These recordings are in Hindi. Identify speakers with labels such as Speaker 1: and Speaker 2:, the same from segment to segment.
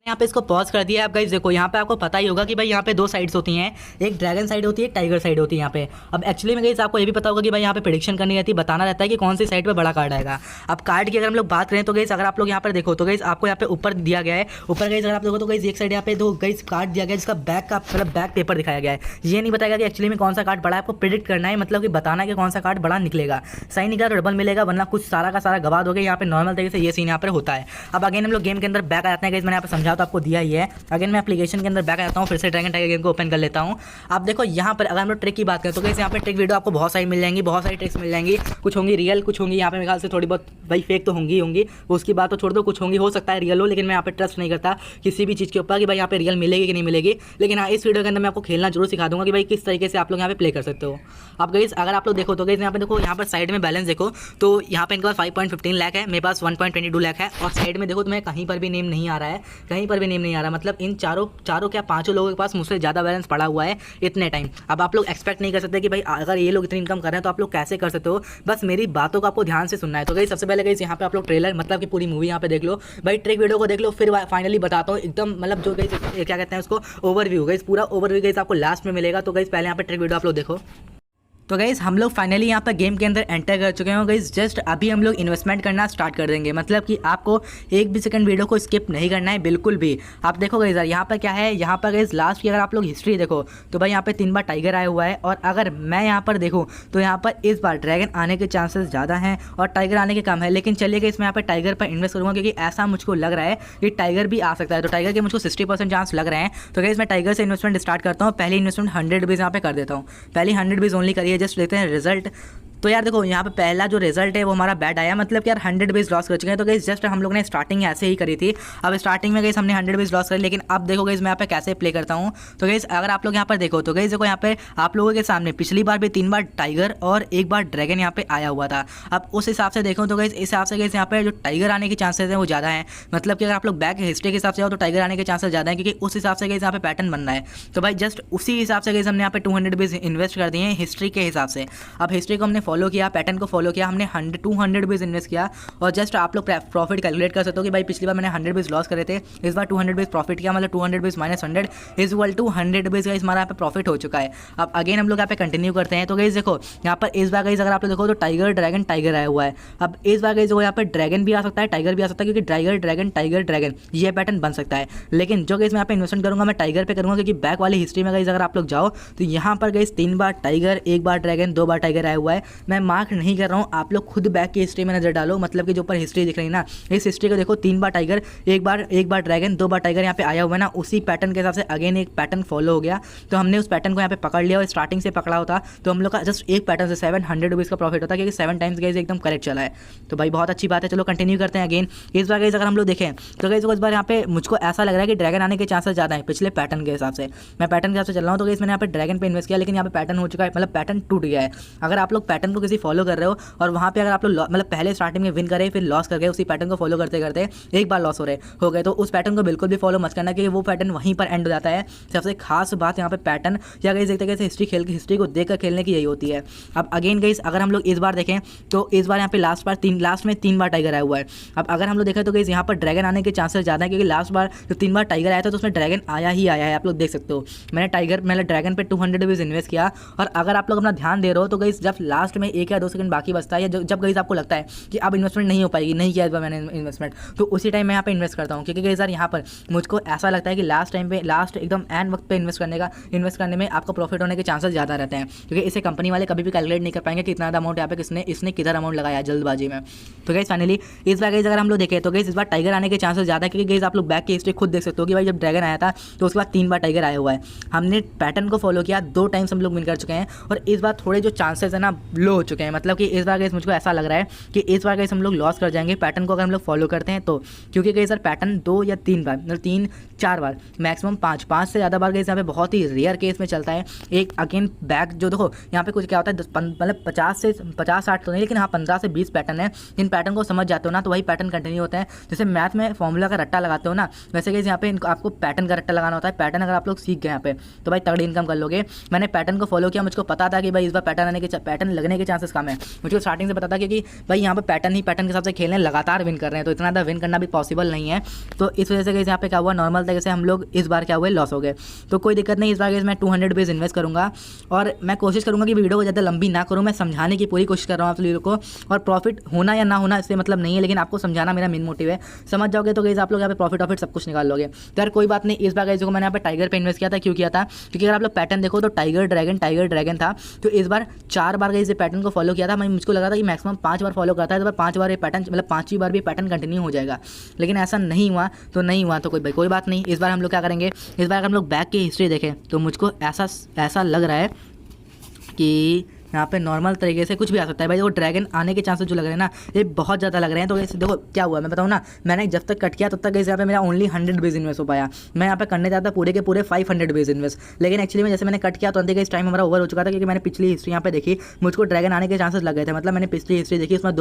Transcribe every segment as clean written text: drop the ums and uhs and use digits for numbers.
Speaker 1: यहाँ पे इसको पॉज कर दिया। आप गाइस देखो यहाँ पे आपको पता ही होगा कि भाई यहाँ पे दो साइड्स होती हैं, एक ड्रैगन साइड होती है, एक टाइगर साइड होती है यहाँ पे। अब एक्चुअली में गाइस आपको ये भी पता होगा कि भाई यहाँ पे प्रेडिक्शन करनी रहती है, बताना रहता है कि कौन सी साइड पे बड़ा कार्ड आएगा। अब कार्ड की अगर हम लोग बात करें तो गाइस अगर आप लोग यहाँ पर देखो तो गाइस आपको यहाँ पे ऊपर दिया गया है, ऊपर गाइस अगर आप देखो तो गाइस एक साइड यहाँ पे दो गाइस कार्ड दिया गया है जिसका बैक का मतलब बैक पेपर दिखाया गया है। ये नहीं बताएगा कि एक्चुअली में कौन सा कार्ड बड़ा है, आपको प्रिडिक्ट करना है, मतलब कि बताना है कि कौन सा कार्ड बड़ा निकलेगा। सही निकला तो डबल मिलेगा, वरना कुछ सारा का सारा गवाद हो गया। यहाँ पे नॉर्मल तरीके से ये सीन यहाँ पर होता है। अब अगेन हम लोग गेम के अंदर बैक आ जाते हैं गाइस, मैंने यहाँ पे समझा तो आपको दिया ही है। अगेन मैं एप्लीकेशन के अंदर बैक आता हूँ, फिर से ड्रैगन टाइगर गेम को ओपन कर लेता हूँ। आप देखो यहाँ पर अगर हम लोग ट्रिक की बात करें तो गाइस यहाँ पे ट्रिक वीडियो आपको बहुत सारी मिल जाएंगी, बहुत सारी ट्रिक्स मिल जाएंगी। कुछ होंगी रियल, कुछ होंगी यहाँ पे मेरे ख्याल से थोड़ी बहुत भाई फेक तो होंगी उसकी बात तो छोड़ दो, कुछ होंगी हो सकता है रियल हो, लेकिन मैं यहाँ पे ट्रस्ट नहीं करता किसी भी चीज़ के ऊपर कि भाई यहाँ पे रियल मिलेगी कि नहीं मिलेगी। लेकिन हाँ, इस वीडियो के अंदर मैं आपको खेलना जरूर सिखा दूंगा कि भाई किस तरीके से आप लोग यहाँ पे प्ले कर सकते हो। अब गाइस अगर आप लोग देखो तो गाइस यहाँ पे देखो, यहाँ पर साइड में बैलेंस देखो तो यहाँ पे इनके पास 5.15 लाख है, मेरे पास 1.22 लाख है। और साइड में देखो तुम्हें कहीं पर भी नेम नहीं आ रहा है, कहीं पर भी नेम नहीं आ रहा, मतलब इन चारों क्या पांचों लोगों के पास मुझसे ज़्यादा बैलेंस पड़ा हुआ है इतने टाइम। अब आप लोग एक्सपेक्ट नहीं कर सकते कि भाई अगर ये लोग इतनी इनकम कर रहे हैं तो आप लोग कैसे कर सकते हो, बस मेरी बातों को आपको ध्यान से सुनना है। तो गाइस सबसे पहले गाइस यहाँ पे आप लोग ट्रेलर मतलब कि पूरी मूवी यहाँ पे देख लो भाई, ट्रिक वीडियो को देख लो, फिर फाइनली बताता हूँ एकदम मतलब जो गाइस क्या कहते हैं उसको ओवरव्यू। गाइस पूरा ओवरव्यू गाइस आपको लास्ट में मिलेगा। तो गाइस पहले यहाँ पे ट्रिक वीडियो आप लोग देखो। तो गाइज़ हम लोग फाइनली यहाँ पर गेम के अंदर एंटर कर चुके हैं। गाइज़ जस्ट अभी हम लोग इन्वेस्टमेंट करना स्टार्ट कर देंगे, मतलब कि आपको एक भी सेकंड वीडियो को स्किप नहीं करना है बिल्कुल भी। आप देखो गाइज़ यहाँ पर क्या है, यहाँ पर गाइज़ लास्ट की अगर आप लोग हिस्ट्री देखो तो भाई यहाँ पे 3 बार टाइगर आया हुआ है। और अगर मैं यहाँ पर देखूँ तो यहाँ पर इस बार ड्रैगन आने के चांसेस ज़्यादा हैं और टाइगर आने के कम है। लेकिन चलिए गाइज़ मैं यहाँ पर टाइगर पर इन्वेस्ट करूँगा, क्योंकि ऐसा मुझको लग रहा है कि टाइगर भी आ सकता है। तो टाइगर के मुझको 60% चांस लग रहे हैं। तो गाइज़ मैं टाइगर से इन्वेस्टमेंट स्टार्ट करता हूँ। पहली इन्वेस्टमेंट 100 रुपीज़ यहाँ पे कर देता हूँ, पहली 100 रुपीज़ ओनली करिए, जस्ट लेते हैं रिजल्ट। तो यार देखो यहाँ पे पहला जो रिजल्ट है वो हमारा बैड आया, मतलब कि यार 100 रुपीज़ लॉस कर चुके हैं। तो गाइस जस्ट हम लोग ने स्टार्टिंग ऐसे ही करी थी। अब स्टार्टिंग में गाइस हमने 100 रुपीज़ लॉस करी, लेकिन अब देखो गाइस मैं यहाँ पे कैसे प्ले करता हूँ। तो गाइस अगर आप लोग यहाँ पर देखो तो गाइस देखो यहाँ पे आप लोगों के सामने पिछली बार भी 3 बार टाइगर और 1 बार ड्रैगन यहाँ पे आया हुआ था। अब उस हिसाब से देखो तो गाइस इस हिसाब से गाइस यहाँ पे जो टाइगर आने के चांसेस हैं वो ज़्यादा है, मतलब कि अगर आप लोग बैक हिस्ट्री के हिसाब से जाओ तो टाइगर आने के चांसेस ज़्यादा है, क्योंकि उस हिसाब से गाइस यहाँ पे पैटर्न बन रहा है। तो भाई जस्ट उसी हिसाब से गाइस हमने यहाँ पे 200 रुपीज़ इन्वेस्ट कर दिए हैं हिस्ट्री के हिसाब से। अब हिस्ट्री को हमने फॉलो किया, पैटर्न को फॉलो किया, हमने 200 रुपीज़ इन्वेस्ट किया। और जस्ट आप लोग प्रॉफिट कैलकुलेट कर सकते हो कि भाई पिछली बार मैंने 100 रुपीज़ लॉस करे थे, इस बार 200 रुपीज़ प्रॉफिट किया, मतलब 200 rupees minus 100 is equal to 100 rupees का हमारा यहाँ पे प्रॉफिट हो चुका है। अब अगेन हम लोग यहाँ पे कंटिन्यू करते हैं। तो गाइस देखो यहाँ पर इस बार गाइस अगर आप लोग देखो तो टाइगर ड्रैगन टाइगर आया हुआ है। अब इस बार गाइस यहाँ पे ड्रैगन भी आ सकता है, टाइगर भी आ सकता है, क्योंकि टाइगर ड्रैगन टाइगर ड्रैगन ये पैटर्न बन सकता है। लेकिन जो गाइस मैं यहाँ पे इन्वेस्टमेंट करूँगा मैं टाइगर पे करूँगा, क्योंकि बैक वाली हिस्ट्री में गाइस अगर आप लोग जाओ तो यहाँ पर गाइस 3 बार टाइगर, 1 बार ड्रैगन, 2 बार टाइगर आया हुआ है। मैं मार्क नहीं कर रहा हूँ, आप लोग खुद बैक की हिस्ट्री में नजर डालो, मतलब कि जो ऊपर हिस्ट्री दिख रही है ना, इस हिस्ट्री को देखो 3 बार टाइगर, 1 बार ड्रैगन, 2 बार टाइगर यहाँ पे आया हुआ है ना, उसी पैटर्न के हिसाब से अगेन एक पैटर्न फॉलो हो गया। तो हमने उस पैटर्न को यहाँ पे पकड़ लिया और स्टार्टिंग से पकड़ा होता तो हम लोग का जस्ट एक पैटर्न से 700 रुपीज़ का प्रॉफिट होता, क्योंकि 7 टाइम्स गाइस एकदम करेक्ट चला है। तो भाई बहुत अच्छी बात है, चलो कंटिन्यू करते हैं अगेन। इस बार गाइस अगर हम लोग देखें तो गाइस इस बार यहाँ पे मुझको ऐसा लग रहा है कि ड्रैगन आने के चांसेस ज़्यादा है पिछले पैटर्न के हिसाब से। मैं पैटर्न के हिसाब से चल रहा हूँ। तो गाइस मैंने यहाँ पे ड्रैगन पे इन्वेस्ट किया, लेकिन यहाँ पे पैटर्न हो चुका है, मतलब पैटर्न टूट गया है। अगर आप लोग पैटर्न को किसी फॉलो कर रहे हो और वहाँ पे अगर आप लोग मतलब पहले स्टार्टिंग में विन करे फिर लॉस कर गए, उसी पैटर्न को फॉलो करते करते एक बार लॉस हो गए, तो उस पैटर्न को बिल्कुल भी फॉलो मत करना, क्योंकि वो पैटर्न वहीं पर एंड हो जाता है। सबसे खास बात यहाँ पे पैटर्न या गाइस एक तरीके से हिस्ट्री को देखकर खेलने की यही होती है। अब अगेन गाइस अगर हम लोग इस बार देखें तो इस बार यहाँ पे लास्ट में 3 बार टाइगर आया हुआ है। अब अगर हम लोग देखें तो गाइस यहाँ पर ड्रैगन आने के चांसेस ज़्यादा है, क्योंकि लास्ट बार जो 3 बार टाइगर आया था तो उसमें ड्रैगन आया ही आया है, आप लोग देख सकते हो। मैंने ड्रैगन पे 200 रुपीज़ इन्वेस्ट किया। और अगर आप लोग अपना ध्यान दे रहे हो तो गाइस जब लास्ट में 1 या 2 सेकंड बाकी बचता है, या जब गाइस आपको लगता है कि अब इन्वेस्टमेंट नहीं हो पाएगी, नहीं किया इस बार मैंने इन्वेस्टमेंट, तो उसी टाइम मैं यहाँ पे इन्वेस्ट करता हूँ। क्योंकि गाइस यार यहाँ पर मुझको ऐसा लगता है कि लास्ट एकदम एंड वक्त पे इन्वेस्ट करने में आपको प्रॉफिट होने के चांसेस ज़्यादा रहते हैं, क्योंकि इसे कंपनी वाले कभी भी कैलकुलेट नहीं कर पाएंगे कि इतना अमाउंट यहाँ पे इसने किधर अमाउंट लगाया जल्दबाजी में। तो गाइस फाइनली इस बार गाइस अगर हम लोग देखें तो गाइस इस बार टाइगर आने के चांसेस ज़्यादा है, क्योंकि गाइस आप लोग बैक की हिस्ट्री खुद देख सकते हो कि भाई जब ड्रैगन आया था तो उसके बाद 3 बार टाइगर आया हुआ है। हमने पैटर्न को फॉलो किया, 2 टाइम्स हम लोग विन कर चुके हैं। और इस बार थोड़े जो चांसेस है ना लो हो चुके हैं, मतलब कि इस बार गाइस मुझको ऐसा लग रहा है कि इस बार गाइस हम लोग लॉस कर जाएंगे पैटर्न को अगर हम लोग फॉलो करते हैं तो। क्योंकि गाइस सर पैटर्न 2 या 3 बार, मतलब 3-4 बार मैक्सिमम 5 से ज़्यादा बार गाइस यहाँ पे बहुत ही रेयर केस में चलता है। एक अगेन बैक जो देखो यहाँ पे कुछ क्या होता है मतलब 50-60 तो नहीं, लेकिन हाँ 15 से 20 पैटर्न है। इन पैटर्न को समझ जाते हो ना तो वही पैटर्न कंटिन्यू होता है। जैसे मैथ में फॉर्मूला का रट्टा लगाते हो ना, वैसे गाइस यहाँ पे आपको पैटर्न का रट्टा लगाना होता है। पैटर्न अगर आप लोग सीख गए यहाँ पे तो भाई तगड़ी इनकम कर लोगे। मैंने पैटर्न को फॉलो किया, मुझको पता था कि भाई इस बार पैटर्न लगने आने के चांसेस कम है। मुझको स्टार्टिंग से पता था कि भाई यहाँ पे पैटर्न के हिसाब से खेलने लगातार विन कर रहे हैं, तो इतना ज़्यादा विन करना भी पॉसिबल नहीं है। तो इस वजह से गाइस यहाँ पे क्या हुआ, नॉर्मल तरीके से हम लोग इस बार क्या हुए, लॉस हो गए। तो कोई दिक्कत नहीं, इस बार गाइस मैं 200 रुपीज़ इन्वेस्ट करूँगा और मैं कोशिश करूँगा कि वीडियो को ज़्यादा लंबी ना करूँ। मैं समझाने की पूरी कोशिश कर रहा हूँ आप लोगों को, और प्रॉफिट होना या ना होना इससे मतलब नहीं है, लेकिन आपको समझाना मेरा मेन मोटिव है। समझ जाओगे तो गाइस आप लोग यहाँ पे प्रॉफिट सब कुछ निकाल लोगे। तो यार कोई बात नहीं, इस बार गाइस को मैंने यहाँ पे टाइगर पे इन्वेस्ट किया था। क्यों किया था? क्योंकि अगर आप लोग पैटर्न देखो तो टाइगर ड्रैगन था। तो इस बार 4 बार गाइस ये पैटर्न को फॉलो किया था। मैं मुझको लगा था कि मैक्सिमम 5 बार फॉलो करता है, तो 5 बार ये पैटर्न मतलब 5वीं बार भी पैटर्न कंटिन्यू हो जाएगा, लेकिन ऐसा नहीं हुआ। तो कोई बात नहीं। इस बार हम लोग क्या करेंगे, इस बार अगर हम लोग बैक की हिस्ट्री देखें तो मुझको ऐसा लग रहा है कि यहाँ पे नॉर्मल तरीके से कुछ भी आ सकता है भाई। देखो ड्रैगन आने के चांसेस जो लग रहे हैं ना, ये बहुत ज़्यादा लग रहे हैं। तो वैसे देखो क्या हुआ मैं बताऊँ ना, मैंने जब तक कट किया तब तक यहाँ पे मेरा ओनली 100 रुपीज़ इन्वेस्ट हो पाया। मैं यहाँ पे करने जाता पूरे के पूरे 500 रुपीज़ इन्वेस्ट, लेकिन एक्चुअली में जैसे मैंने कट किया तो अंदर इस टाइम हमारा ओवर हो चुका था, क्योंकि मैंने पिछली हिस्ट्री यहाँ पे देखी, मुझको ड्रैगन आने के चांसेस लग गए थे। मतलब मैंने पिछली हिस्ट्री देखी, उसमें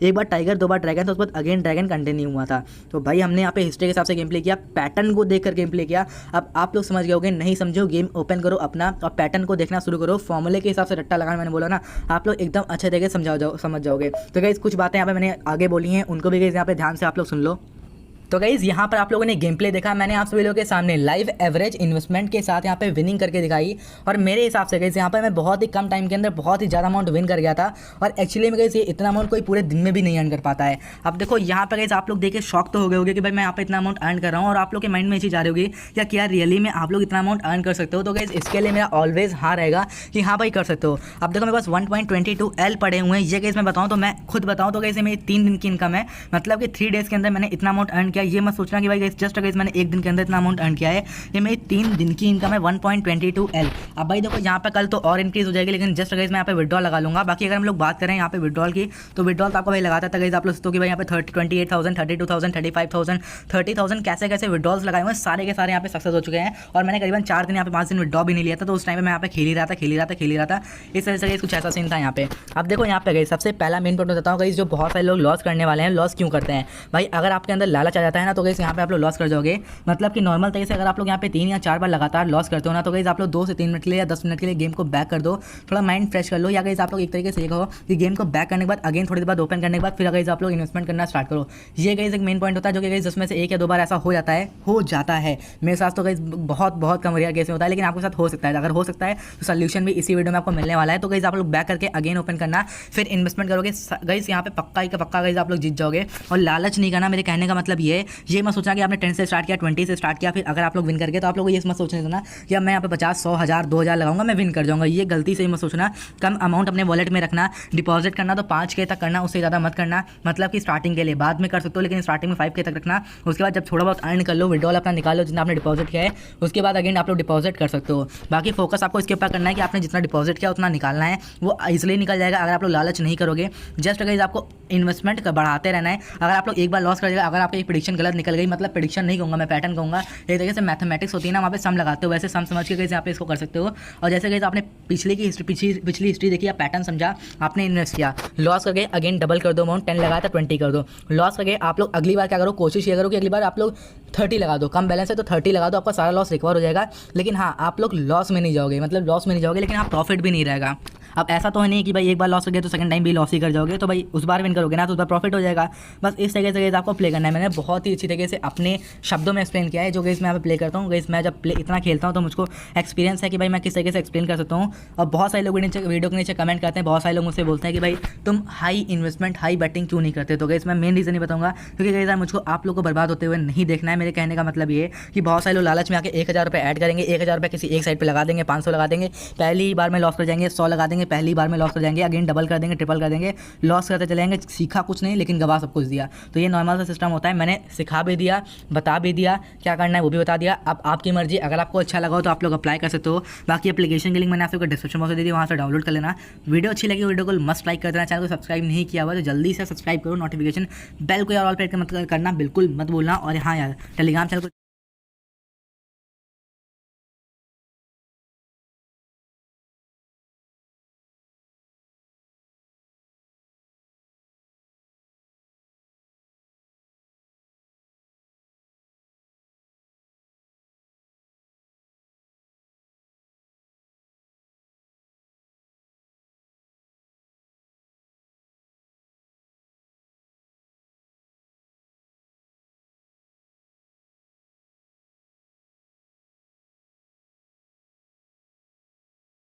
Speaker 1: एक बार टाइगर 2 बार ड्रैगन था, उसके बाद अगेन ड्रैगन कंटिन्यू हुआ था। तो भाई हमने यहाँ पे हिस्ट्री के हिसाब से गेम प्ले किया, पैटर्न को देख कर गेम प्ले किया। अब आप लोग समझ गए होगे, नहीं समझो गेम ओपन करो अपना और पैटर्न को देखना शुरू करो। फॉर्मूले के हिसाब से रट्टा लगाना मैंने बोला ना, आप लोग एकदम अच्छे तरीके से समझ जाओगे। तो गाइस कुछ बातें यहाँ पे मैंने आगे बोली हैं, उनको भी गाइस यहाँ पे ध्यान से आप लोग सुन लो। तो गाइज़ यहाँ पर आप लोगों ने गेम प्ले देखा, मैंने आप सभी लोगों के सामने लाइव एवरेज इन्वेस्टमेंट के साथ यहाँ पे विनिंग करके दिखाई। और मेरे हिसाब से गाइज़ यहाँ पे मैं बहुत ही कम टाइम के अंदर बहुत ही ज़्यादा अमाउंट विन कर गया था। और एक्चुअली में गाइज़ ये इतना अमाउंट कोई पूरे दिन में भी नहीं अर्न कर पाता है। अब देखो यहाँ पर गाइज़ आप लोग देख के शॉक तो हो गए होंगे कि भाई मैं यहाँ पे इतना अमाउंट अर्न कर रहा हूँ, और आप लोग के माइंड में ये चीज़ आ रही होगी या क्या रियली में आप लोग इतना अमाउंट अर्न कर सकते हो। तो गाइज़ इसके लिए मेरा ऑलवेज हाँ रहेगा कि हाँ भाई कर सकते हो। अब देखो मेरे पास 1.22 L पड़े हुए हैं। ये गाइज़ मैं बताऊँ तो मैं खुद बताऊँ तो गाइज़ मेरी 3 दिन की इनकम है, मतलब कि 3 डेज़ के अंदर मैंने इतना अमाउंट अर्न किया। ये मत सोचना कि भाई जस्ट गाइस मैंने 1 दिन के अंदर इतना अमाउंट अर्न किया है, ये मेरी 3 दिन की इनकम है 1.22 L। अब भाई देखो यहाँ पे कल तो और इंक्रीज हो जाएगी, लेकिन जस्ट गाइस मैं यहाँ पे विड्रॉल लगा लूँगा। बाकी अगर हम लोग बात करें यहाँ पे विड्रॉल की, तो विड्रॉल तो आपको भाई लगाता था गाइस आप लोग, तो कि भाई यहाँ पे 28,000 32,000 35,000 30,000 कैसे विड्रॉल्स लगाए हुए सारे के सारे यहाँ पे सक्सेस हो चुके हैं। और मैंने करीबन 4 दिन यहाँ पे 5 दिन विड्रॉ भी नहीं लिया था। तो उस टाइम पे मैं यहाँ पे खेल ही रहा था। इस तरह से कुछ ऐसा सीन था यहाँ पे। अब देखो यहाँ पे गाइस सबसे पहला मेन पॉइंट बताता हूँ गाइस, जो बहुत सारे लोग लॉस करने वाले हैं, लॉस क्यों करते हैं भाई। अगर आपके अंदर लालच आ जाता है ना, तो गाइस यहाँ पे आप लोग लॉस कर जाओगे। मतलब कि नॉर्मल तरीके से अगर आप लोग यहाँ पे 3 या 4 बार लगातार लॉस करते हो ना, तो गाइस आप लोग 2 से 3 मिनट के लिए या 10 मिनट के लिए गेम को बैक कर दो, थोड़ा माइंड फ्रेश कर लो। या गाइस आप लोग एक तरीके से ये कहो कि गेम को बैक करने के बाद अगेन थोड़ी देर बाद ओपन करने के बाद फिर गाइस आप लोग इन्वेस्टमेंट करना स्टार्ट करो। ये गाइस एक मेन पॉइंट होता है, जो कि गाइस जिसमें से 1 या 2 बार ऐसा हो जाता है। मेरे साथ तो गाइस बहुत कम रेयर केस में होता है, लेकिन आपके साथ हो सकता है। अगर हो सकता है तो सोल्यूशन भी इसी वीडियो में आपको मिलने वाला है। तो गाइस आप लोग बैक करके अगेन ओपन करना, फिर इन्वेस्टमेंट करोगे गाइस, यहाँ पे पक्का गाइस आप लोग जीत जाओगे। और लालच नहीं करना, मेरे कहने का मतलब ये मत सोचना कि आपने 10 से स्टार्ट किया, 20 से स्टार्ट किया, फिर अगर आप लोग विन करके, तो आप लोग ये मत सोचने देना कि अब मैं यहाँ पे 50 100 1000 2000 लगाऊंगा मैं विन कर जाऊंगा। ये गलती से ही मत सोचना। कम अमाउंट अपने वॉलेट में रखना, डिपॉजिट करना तो 5K तक करना, उससे ज़्यादा मत करना। मतलब कि स्टार्टिंग के लिए बाद में कर सकते हो, लेकिन स्टार्टिंग में 5K तक रखना। उसके बाद जब थोड़ा बहुत अर्न कर लो, विड्रॉल अपना निकालो जितना आपने डिपॉजिट किया है, उसके बाद अगेन आप लोग डिपॉजिट कर सकते हो। बाकी फोकस आपको इसके ऊपर करना है कि आपने जितना डिपॉजिट किया उतना निकालना है, वो ईजिली निकल जाएगा अगर आप लोग लालच नहीं करोगे। जस्ट गाइस आपको इन्वेस्टमेंट बढ़ाते रहना है। अगर आप लोग एक बार लॉस कर जाएगा, अगर आपकी एक प्रेडिक्शन गलत निकल गई, मतलब प्रेडिक्शन नहीं कहूँगा मैं, पैटर्न कहूँगा, एक तरीके से मैथमेटिक्स होती है ना, वहाँ पे सम लगाते हो, वैसे सम समझ के गाइस यहाँ पे इसको कर सकते हो। और जैसे गाइस आपने पिछली हिस्ट्री देखी, पैटर्न समझा, आपने इन्वेस्ट किया, लॉस करके अगेन डबल कर दो अमाउंट, 10 लगाया था 20 कर दो। लॉस करके आप लोग अगली बार क्या करो, कोशिश ये करो कि अगली बार आप लोग 30 लगा दो। कम बैलेंस है तो 30 लगा दो, आपका सारा लॉस रिकवर हो जाएगा। लेकिन हाँ, आप लोग लॉस में नहीं जाओगे, मतलब लॉस में नहीं जाओगे, लेकिन आप प्रॉफिट भी नहीं रहेगा। अब ऐसा तो है नहीं कि भाई एक बार लॉस हो गया तो सेकंड टाइम भी लॉस ही कर जाओगे, तो भाई उस बार विन करोगे ना, तो उस बार प्रॉफिट हो जाएगा। बस इस तरीके से आपको प्ले करना है। मैंने बहुत ही अच्छी तरीके से अपने शब्दों में एक्सप्लेन किया है, जो गाइस मैं यहाँ पे प्ले करता हूँ। गाइस मैं जब इतना खेलता हूँ तो मुझको एक्सपीरियंस है कि भाई मैं किस तरीके से एक्सप्लेन कर सकता हूँ। और बहुत सारे लोग वीडियो के नीचे कमेंट करते हैं, बहुत सारे लोग मुझसे बोलते हैं कि भाई तुम हाई इन्वेस्टमेंट हाई बैटिंग क्यों नहीं करते। तो गाइस मैं मेन रीज़न ही बताऊँगा, क्योंकि गाइस मुझको आप लोग को बर्बाद होते हुए नहीं देखना है। मेरे कहने का मतलब ये कि बहुत सारे लोग लालच में आके 1000 रुपये ऐड करेंगे, 1000 रुपये किसी एक साइड पर लगा देंगे, 500 लगा देंगे, पहली बार में लॉस कर जाएंगे, 100 लगा देंगे, पहली बार में लॉस कर जाएंगे, अगेन डबल कर देंगे, ट्रिपल कर देंगे, लॉस करते चलेंगे, सीखा कुछ नहीं लेकिन गवा सब कुछ दिया। तो ये नॉर्मल सा सिस्टम होता है। मैंने सिखा भी दिया, बता भी दिया, क्या करना है वो भी बता दिया। अब आपकी मर्जी, अगर आपको अच्छा लगा हो तो आप लोग अप्लाई कर सकते हो। बाकी एप्लीकेशन की लिंक मैंने आपको डिस्क्रिप्शन बॉक्स में दे दी, वहाँ से डाउनलोड कर लेना। वीडियो अच्छी लगी वीडियो को मस्ट लाइक कर देना। चैनल को सब्सक्राइब नहीं किया हुआ तो जल्दी से सब्सक्राइब करो, नोटिफिकेशन बेल को यार ऑल पे करना बिल्कुल मत भूलना। और हाँ यार, टेलीग्राम चैनल को